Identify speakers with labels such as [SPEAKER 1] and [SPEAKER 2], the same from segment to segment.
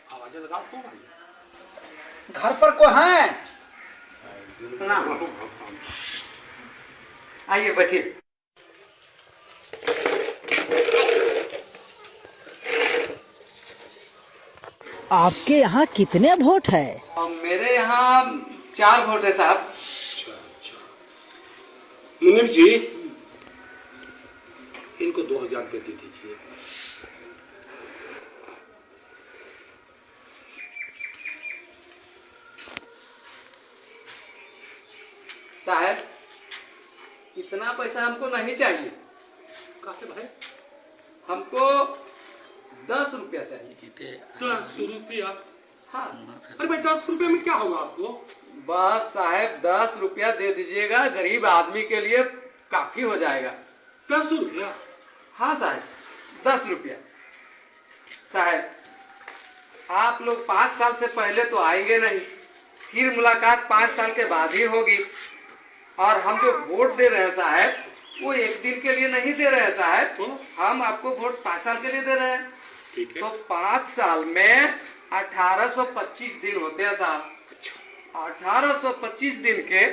[SPEAKER 1] आवाजें लगाओ तो भाई।
[SPEAKER 2] घर पर को है?
[SPEAKER 3] आइए बैठिए।
[SPEAKER 4] आपके यहाँ कितने वोट है?
[SPEAKER 3] मेरे यहाँ 4 वोट है साहब।
[SPEAKER 1] अच्छा। मुनीम जी, इनको 2000 रुपये दे दीजिए।
[SPEAKER 3] साहब, इतना पैसा हमको नहीं चाहिए।
[SPEAKER 1] कहा भाई?
[SPEAKER 3] हमको 10 रुपया चाहिए।
[SPEAKER 1] 10 रुपया?
[SPEAKER 3] हाँ।
[SPEAKER 1] अरे भाई 10 रुपये में क्या होगा आपको?
[SPEAKER 3] बस साहब 10 रुपया दे दीजिएगा, गरीब आदमी के लिए काफी हो जाएगा।
[SPEAKER 1] 10 रुपया?
[SPEAKER 3] हाँ साहब, 10 रुपया। साहब, आप लोग 5 साल से पहले तो आएंगे नहीं, फिर मुलाकात 5 साल के बाद ही होगी। और हम जो वोट दे रहे हैं साहब, वो एक दिन के लिए नहीं दे रहे हैं साहब, हम आपको वोट 5 साल के लिए दे रहे हैं।
[SPEAKER 1] ठीक है।
[SPEAKER 3] तो 5 साल में 1825 दिन होते हैं साहब। 1825 दिन के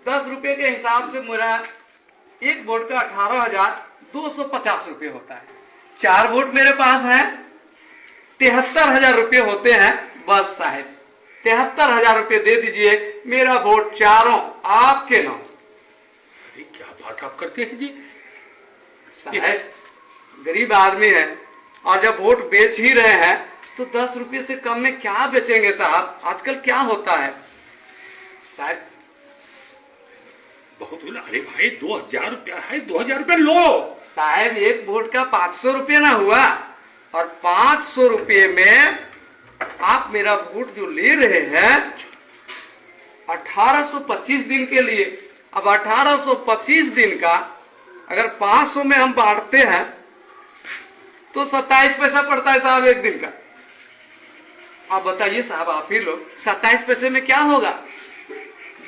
[SPEAKER 3] 10 रुपए के हिसाब से मेरा एक वोट का 18,250 रुपये होता है। 4 वोट मेरे पास है, 73,000 रुपये होते हैं। बस साहब 73,000 रुपये दे दीजिए, मेरा वोट चारों आपके नाम।
[SPEAKER 1] अरे क्या बात आप करते हैं जी?
[SPEAKER 3] साहब गरीब आदमी है, और जब वोट बेच ही रहे हैं तो 10 रुपये से कम में क्या बेचेंगे साहब? आजकल क्या होता है साहब?
[SPEAKER 1] बहुत हुआ। अरे भाई 2000 रुपया है, 2000 रुपया लो।
[SPEAKER 3] साहब एक वोट का 500 रुपये ना हुआ, और 500 रुपये में आप मेरा वोट जो ले रहे हैं 1825 दिन के लिए। अब 1825 दिन का अगर 500 में हम बांटते हैं तो 27 पैसा पड़ता है साहब एक दिन का। आप बताइए साहब, आप ही लोग 27 पैसे में क्या होगा?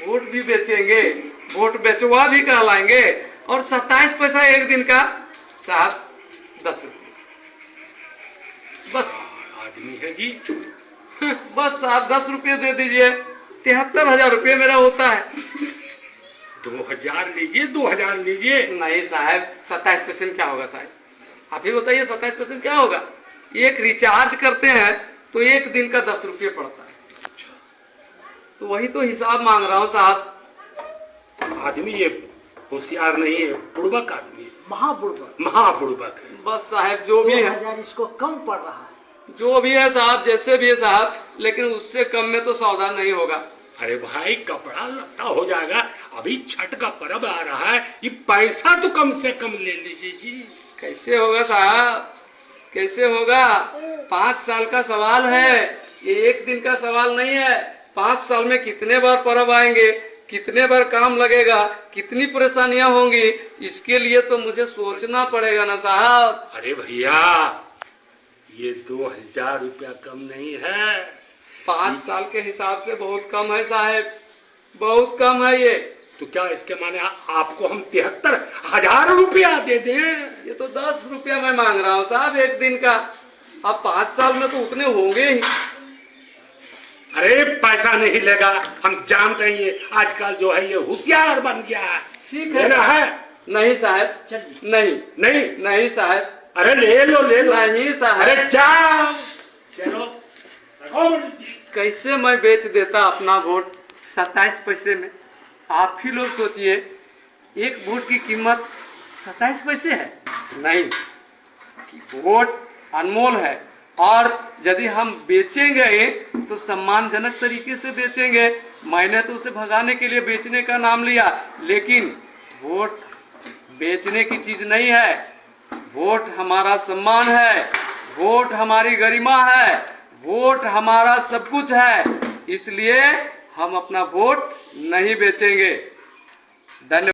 [SPEAKER 3] वोट भी बेचेंगे, वोट बेचवा भी कहलाएंगे, और 27 पैसा एक दिन का साहब 10 रुपये। बस
[SPEAKER 1] आदमी है जी।
[SPEAKER 3] बस साहब 10 रुपये दे दीजिए, 73,000 रुपये मेरा होता है।
[SPEAKER 1] 2000 लीजिए, 2000 लीजिए।
[SPEAKER 3] नहीं साहब, 27 पैसे में क्या होगा साहब? आप ही बताइए 27 पैसे में क्या होगा? एक रिचार्ज करते हैं तो एक दिन का 10 रुपये पड़ता है। तो वही तो हिसाब मांग रहा हूँ साहब।
[SPEAKER 1] आदमी ये होशियार नहीं है, बुड़बक आदमी है।
[SPEAKER 2] महाबुड़बक।
[SPEAKER 1] महाबुड़बक है।
[SPEAKER 3] बस साहब जो भी है,
[SPEAKER 2] 2000 इसको कम पड़ रहा है।
[SPEAKER 3] जो भी है साहब, जैसे भी है साहब, लेकिन उससे कम में तो सौदा नहीं होगा।
[SPEAKER 1] अरे भाई कपड़ा लत्ता हो जाएगा, अभी छठ का पर्व आ रहा है, ये पैसा तो कम से कम ले लीजिए जी।
[SPEAKER 3] कैसे होगा साहब, कैसे होगा? 5 साल का सवाल है, ये एक दिन का सवाल नहीं है। 5 साल में कितने बार पर्व आएंगे, कितने बार काम लगेगा, कितनी परेशानियां होंगी, इसके लिए तो मुझे सोचना पड़ेगा ना साहब।
[SPEAKER 1] अरे भैया ये 2000 रुपया कम नहीं है।
[SPEAKER 3] 5 साल के हिसाब से बहुत कम है साहब, बहुत कम है ये।
[SPEAKER 1] तो क्या इसके माने आपको हम 73,000 रुपया दे दें?
[SPEAKER 3] ये तो 10 रुपया मैं मांग रहा हूँ साहब एक दिन का। अब 5 साल में तो उतने होंगे ही।
[SPEAKER 1] अरे पैसा नहीं लेगा, हम जानते हैं ये आजकल जो है ये होशियार बन गया है।
[SPEAKER 3] ठीक
[SPEAKER 1] लेना है?
[SPEAKER 3] नहीं साहब, नहीं
[SPEAKER 1] नहीं
[SPEAKER 3] नहीं साहब।
[SPEAKER 1] अरे ले लो ले लो।
[SPEAKER 3] नहीं साहब।
[SPEAKER 1] अरे जाओ चलो।
[SPEAKER 3] कैसे मैं बेच देता अपना वोट 27 पैसे में? आप ही लोग सोचिए, एक वोट की कीमत 27 पैसे है। नहीं, वोट अनमोल है, और यदि हम बेचेंगे तो सम्मानजनक तरीके से बेचेंगे। मैंने तो उसे भगाने के लिए बेचने का नाम लिया, लेकिन वोट बेचने की चीज नहीं है। वोट हमारा सम्मान है, वोट हमारी गरिमा है, वोट हमारा सब कुछ है। इसलिए हम अपना वोट नहीं बेचेंगे। धन्यवाद।